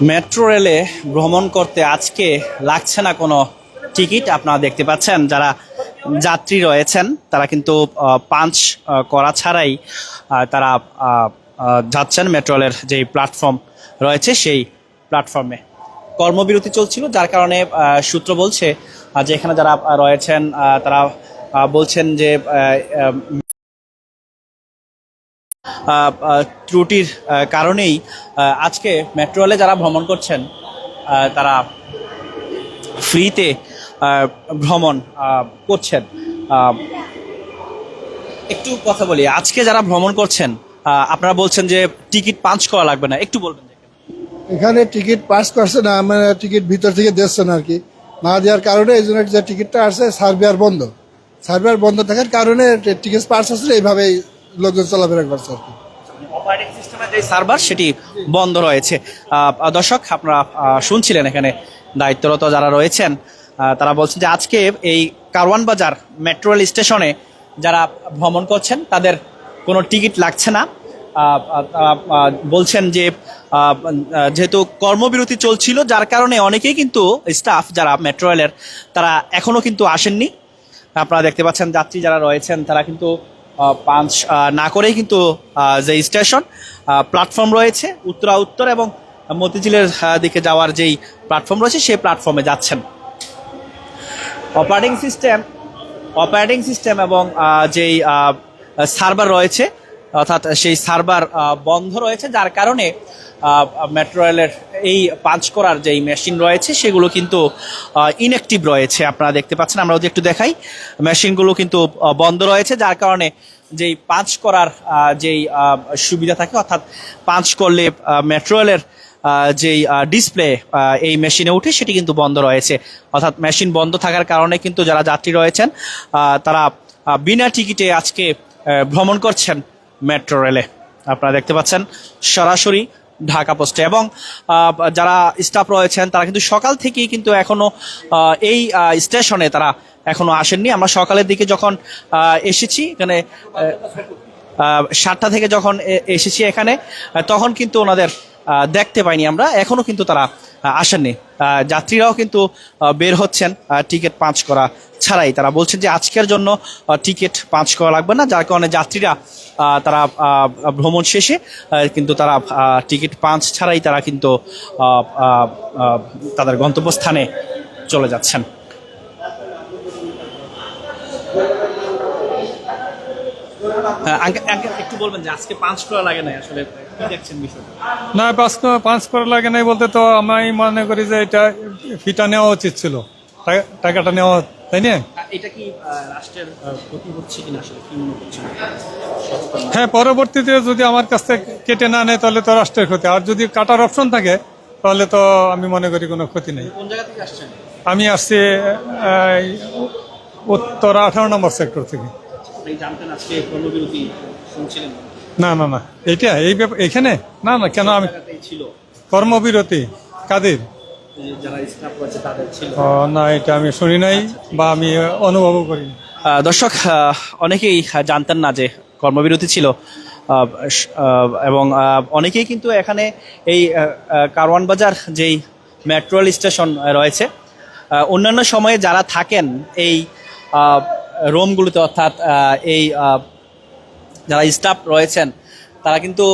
Metro রেলে ভ্রমণ করতে আজকে লাগছে না কোনো টিকিট। আপনারা দেখতে পাচ্ছেন যারা যাত্রী রয়েছেন তারা কিন্তু পাঞ্চ করা ছাড়াই তারা যাচ্ছেন মেট্রো রেলের যেই প্ল্যাটফর্ম রয়েছে সেই প্ল্যাটফর্মে। কর্মবিরতি চলছিল, যার কারণে সূত্র বলছে যে এখানে যারা রয়েছেন তারা বলছেন যে ত্রুটির কারণেই আজকে মেট্রো রেলে যারা ভ্রমণ করছেন তারা ফ্রিতে ভ্রমণ করছেন। একটু কথা বলি, আজকে যারা ভ্রমণ করছেন আপনারা বলছেন যে টিকিট পাঞ্চ করা লাগবে না, একটু বলবেন। এখানে টিকিট পাস করছে না, মানে টিকিট ভিতর থেকে দিচ্ছে না আর কি, না দেওয়ার কারণে এই জন্য যে টিকিটটা আসছে সার্ভিয়ার বন্ধ, সার্ভিয়ার বন্ধ থাকার কারণে টিকিট পাস আসলে এইভাবেই লোকজন চলাফেরা করছে আর কি। অপারেটিং সিস্টেমের যে সার্ভার সেটি বন্ধ রয়েছে। দর্শক আপনারা শুনছিলেন এখানে দায়িত্বরত যারা রয়েছেন তারা বলছেন যে আজকে এই কারওয়ান বাজার মেট্রো রেল স্টেশনে যারা ভ্রমণ করছেন তাদের কোনো টিকিট লাগছে না। বলছেন যে যেহেতু কর্মবিরতি চলছিল যার কারণে অনেকেই কিন্তু স্টাফ যারা মেট্রো রেলের তারা এখনও কিন্তু আসেননি। আপনারা দেখতে পাচ্ছেন যাত্রী যারা রয়েছেন তারা কিন্তু পাঞ্চ না করেই কিন্তু যে স্টেশন প্ল্যাটফর্ম রয়েছে উত্তরা উত্তর এবং মতিঝিলের দিকে যাওয়ার যেই প্ল্যাটফর্ম রয়েছে সেই প্ল্যাটফর্মে যাচ্ছেন। অপারেটিং সিস্টেম এবং যেই সার্ভার রয়েছে অর্থাৎ সেই সার্ভার বন্ধ রয়েছে, যার কারণে মেট্রো রেলের এই পাঞ্চ করার যেই মেশিন রয়েছে সেগুলো কিন্তু ইনঅ্যাক্টিভ রয়েছে। আপনারা দেখতে পাচ্ছেন, আমরা যদি একটু দেখাই, মেশিনগুলো কিন্তু বন্ধ রয়েছে, যার কারণে যেই পাঞ্চ করার যেই সুবিধা থাকে অর্থাৎ পাঞ্চ করলে মেট্রো রেলের যেই ডিসপ্লে এই মেশিনে উঠে সেটি কিন্তু বন্ধ রয়েছে। অর্থাৎ মেশিন বন্ধ থাকার কারণে কিন্তু যারা যাত্রী রয়েছেন তারা বিনা টিকিটে আজকে ভ্রমণ করছেন মেট্রো রেলে। আপনারা দেখতে পাচ্ছেন সরাসরি ঢাকা পোস্টে, এবং যারা স্টাফ রয়েছেন তারা কিন্তু সকাল থেকেই কিন্তু এখনো এই স্টেশনে তারা এখনো আসেননি। আমরা সকালের দিকে যখন এসেছি এখানে 7টা থেকে যখন এসেছি এখানে তখন কিন্তু ওনাদের দেখতে পাইনি আমরা, এখনো কিন্তু তারা আসেননি। যাত্রীরাও কিন্তু বের হচ্ছেন টিকিট পাঞ্চ করা ছাড়াই। তারা বলছেন যে আজকের জন্য টিকিট পাঞ্চ করা লাগবে না, যার কারণে যাত্রীরা তারা ভ্রমণ শেষে কিন্তু তারা টিকিট পাঞ্চ ছাড়াই তারা কিন্তু তাদের গন্তব্যস্থানে চলে যাচ্ছেন। একটু বলবেন যে আজকে পাঞ্চ করা লাগে না, আসলে কি দেখছেন বিষয়টা? না, পাঁচ করা লাগে নাই বলতে তো আমি মনে করি যে এটা ফিটা নেওয়া উচিত ছিল, টাকাটা নেওয়া, তাই না? এটা কি রাষ্ট্রের ক্ষতি হচ্ছে কিনা, আসলে কি মনে করছেন? হ্যাঁ, পরবর্তীতে যদি আমার কাছ থেকে কেটে না নেয় তাহলে তো রাষ্ট্রের ক্ষতি, আর যদি কাটার অপশন থাকে তাহলে তো আমি মনে করি কোনো ক্ষতি নেই। কোন জায়গা থেকে আসছেন? আমি আসছি উত্তর 18 নম্বর সেক্টর থেকে। আপনি জানতেন আজকে কর্মবিরতি শুনছিলেন? না না না, এইটা এখানে না না, কেন আমি ছিল কর্মবিরতি কাদের? যারা স্টাফ রয়েছে তাদের ছিল। না, এটা আমি শুনি নাই বা আমি অনুভবও করি। দর্শক অনেকেই জানতেন না যে কর্মবিরতি ছিল, এবং অনেকেই কিন্তু এখানে এই কারওয়ান বাজার যেই মেট্রো রেল স্টেশন রয়েছে অন্যান্য সময়ে যারা থাকেন এই রুমগুলোতে অর্থাৎ এই যারা স্টাফ রয়েছেন তারা কিন্তু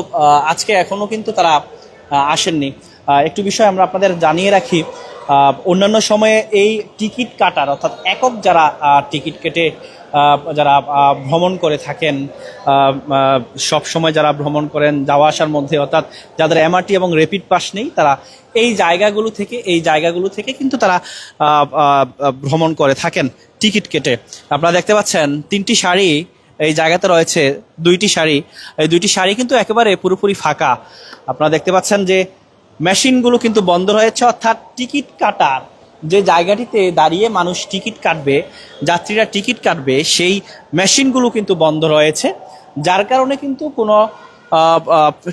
আজকে এখনও কিন্তু তারা আসেননি। একটু বিষয় আমরা আপনাদের জানিয়ে রাখি, অন্যান্য সময়ে এই টিকিট কাটার অর্থাৎ একক যারা টিকিট কেটে যারা ভ্রমণ করে থাকেন, সব সময় যারা ভ্রমণ করেন যাওয়া আসার মধ্যে, অর্থাৎ যাদের এমআরটি এবং র্যাপিড পাস নেই তারা এই জায়গাগুলো থেকে কিন্তু তারা ভ্রমণ করে থাকেন টিকিট কেটে। আপনারা দেখতে পাচ্ছেন 3টি সারি এই জায়গাতে রয়েছে, 2টি সারি, এই 2টি সারি কিন্তু একেবারে পুরোপুরি ফাঁকা। আপনারা দেখতে পাচ্ছেন যে মেশিনগুলো কিন্তু বন্ধ রয়েছে, অর্থাৎ টিকিট কাটার যে জায়গাটিতে দাঁড়িয়ে মানুষ টিকিট কাটবে, যাত্রীরা টিকিট কাটবে, সেই মেশিনগুলো কিন্তু বন্ধ রয়েছে, যার কারণে কিন্তু কোনো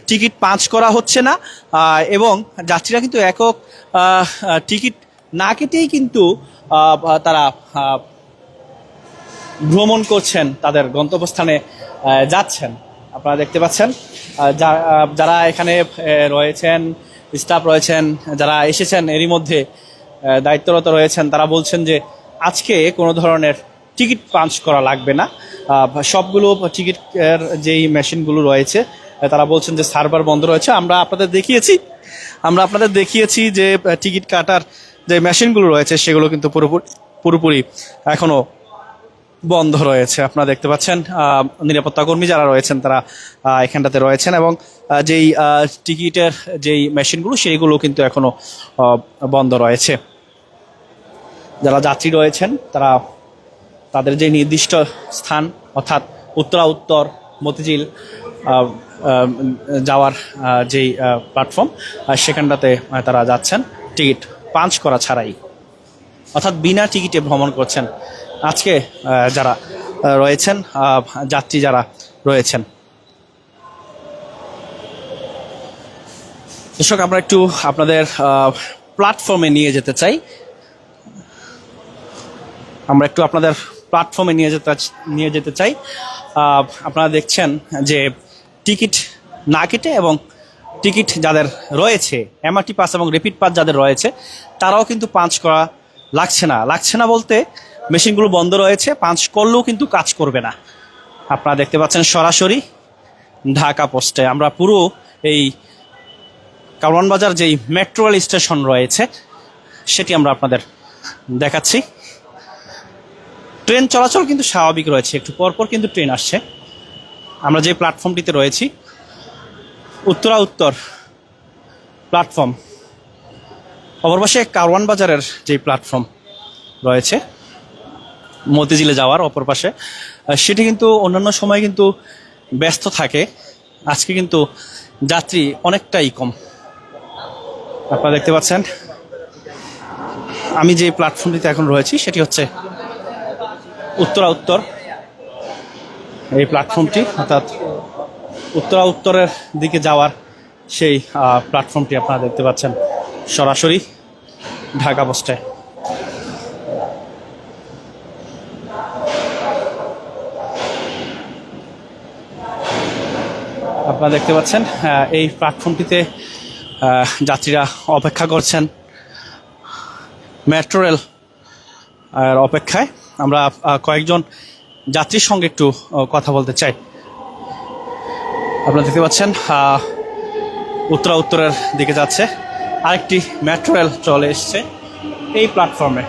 টিকিট পাঞ্চ করা হচ্ছে না, এবং যাত্রীরা কিন্তু একক টিকিট না কেটেই কিন্তু তারা ভ্রমণ করছেন, তাদের গন্তব্যস্থানে যাচ্ছেন। আপনারা দেখতে পাচ্ছেন যারা এখানে রয়েছেন, স্টাফ রয়েছেন, যারা এসেছেন এরই মধ্যে দায়িত্বরত রয়েছেন, তারা বলছেন যে আজকে কোনো ধরনের টিকিট পাঞ্চ করা লাগবে না। সবগুলো টিকিটের যেই মেশিনগুলো রয়েছে তারা বলছেন যে সার্ভার বন্ধ রয়েছে। আমরা আপনাদের দেখিয়েছি যে টিকিট কাটার যে মেশিনগুলো রয়েছে সেগুলো কিন্তু পুরোপুরি এখনো বন্ধ রয়েছে। আপনারা দেখতে পাচ্ছেন নিরাপত্তা কর্মী যারা রয়েছেন তারা এখানটাতে রয়েছেন, এবং যেই টিকিটের যেই মেশিনগুলো সেইগুলো কিন্তু এখনো বন্ধ রয়েছে। যারা যাত্রী রয়েছেন তারা তাদের যে নির্দিষ্ট স্থান অর্থাৎ উত্তর মতিঝিল যাওয়ার যেই প্ল্যাটফর্ম সেখানটাতে তারা যাচ্ছেন টিকিট পাঞ্চ করা ছাড়াই, অর্থাৎ বিনা টিকিটে ভ্রমণ করছেন আজকে যারা রয়েছেন, যাত্রী যারা রয়েছেন। দর্শক, আমরা একটু আপনাদের প্ল্যাটফর্মে নিয়ে যেতে চাই। আপনারা দেখছেন যে টিকিট না কেটে এবং টিকিট যাদের রয়েছে, এমআরটি পাস এবং র্যাপিড পাস যাদের রয়েছে, তারাও কিন্তু পাঞ্চ করা লাগছে না বলতে মেশিনগুলো বন্ধ রয়েছে, পাঞ্চ করলেও কিন্তু কাজ করবে না। আপনারা দেখতে পাচ্ছেন সরাসরি ঢাকা পোস্টে আমরা পুরো এই কারওয়ান বাজার যেই মেট্রো রেল স্টেশন রয়েছে সেটি আমরা আপনাদের দেখাচ্ছি। ট্রেন চলাচল কিন্তু স্বাভাবিক রয়েছে, একটু পরপর কিন্তু ট্রেন আসছে। আমরা যে প্ল্যাটফর্মটিতে রয়েছি উত্তর প্ল্যাটফর্ম, অপর পাশে কারওয়ান বাজারের যে প্ল্যাটফর্ম রয়েছে মতিঝিলে যাওয়ার অপর পাশে, সেটি কিন্তু অন্যান্য সময় কিন্তু ব্যস্ত থাকে। আজকে কিন্তু যাত্রী অনেকটাই কম। আপনারা দেখতে পাচ্ছেন আমি যে প্ল্যাটফর্মটিতে এখন রয়েছি সেটি হচ্ছে উত্তর এই প্ল্যাটফর্মটি, অর্থাৎ উত্তরের দিকে যাওয়ার সেই প্ল্যাটফর্মটি আপনারা দেখতে পাচ্ছেন সরাসরি ঢাকা পোস্টে। আপনারা দেখতে পাচ্ছেন এই প্ল্যাটফর্মটিতে যাত্রীরা অপেক্ষা করছেন মেট্রো রেল অপেক্ষায়। আমরা কয়েকজন যাত্রীর সঙ্গে একটু কথা বলতে চাই। আপনারা দেখতে পাচ্ছেন উত্তরের দিকে যাচ্ছে আরেকটি মেট্রো রেল চলে এসছে এই প্ল্যাটফর্মে।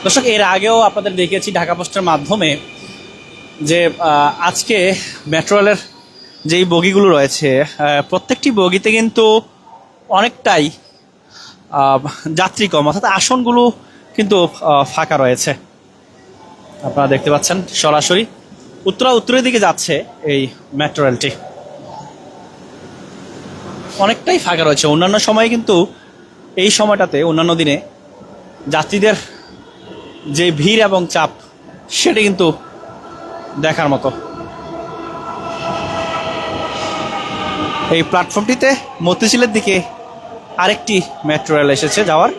দর্শক, এর আগেও আপনাদের দেখিয়েছি ঢাকা পোস্টের মাধ্যমে যে আজকে মেট্রো রেলের যেই বগিগুলো রয়েছে প্রত্যেকটি বগিতে কিন্তু অনেকটাই যাত্রী কম, অর্থাৎ আসনগুলো কিন্তু ফাঁকা রয়েছে। আপনারা দেখতে পাচ্ছেন সরাসরি উত্তরের দিকে যাচ্ছে এই মেট্রো রেলটি, অনেকটাই ফাঁকা রয়েছে। অন্যান্য সময়ে কিন্তু এই সময়টাতে অন্যান্য দিনে যাত্রীদের যে ভিড় এবং চাপ সেটা কিন্তু দেখার মতো। এই প্ল্যাটফর্মটিতে মতিঝিলের দিকে আরেকটি মেট্রো রেল এসেছে যাওয়ার,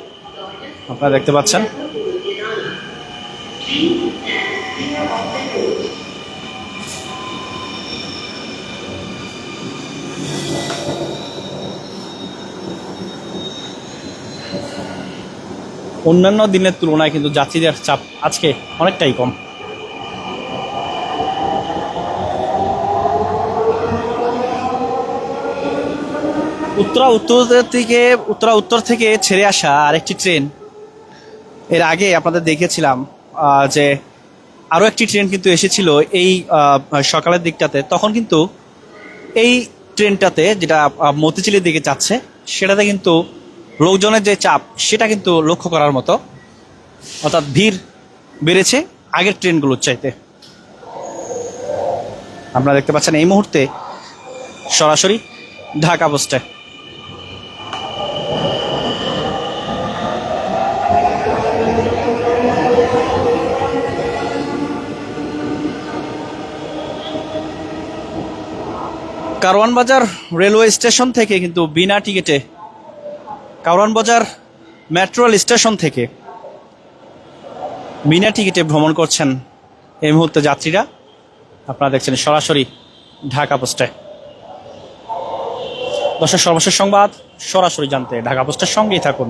আপনারা দেখতে পাচ্ছেন। অন্যান্য দিনের তুলনায় কিন্তু যাত্রীদের চাপ আজকে অনেকটাই কম। উত্তর থেকে ছেড়ে আসা আরেকটি ট্রেন, এর আগে আপনাদের দেখিয়েছিলাম যে আরও একটি ট্রেন কিন্তু এসেছিল এই সকালের দিকটাতে। তখন কিন্তু এই ট্রেনটাতে যেটা মতিঝিলের দিকে যাচ্ছে সেটাতে কিন্তু লোকজনের যে চাপ সেটা কিন্তু লক্ষ্য করার মতো, অর্থাৎ ভিড় বেড়েছে আগের ট্রেনগুলোর চাইতে। আপনারা দেখতে পাচ্ছেন এই মুহূর্তে সরাসরি ঢাকা পোস্টে। কারওয়ান বাজার রেলওয়ে স্টেশন থেকে কিন্তু বিনা টিকিটে কারওয়ান বাজার মেট্রো রেল স্টেশন থেকে বিনা টিকিটে ভ্রমণ করছেন এই মুহূর্তে যাত্রীরা। আপনারা দেখছেন সরাসরি ঢাকা পোস্টে। দর্শক, সর্বশেষ সংবাদ সরাসরি জানতে ঢাকা পোস্টের সঙ্গেই থাকুন।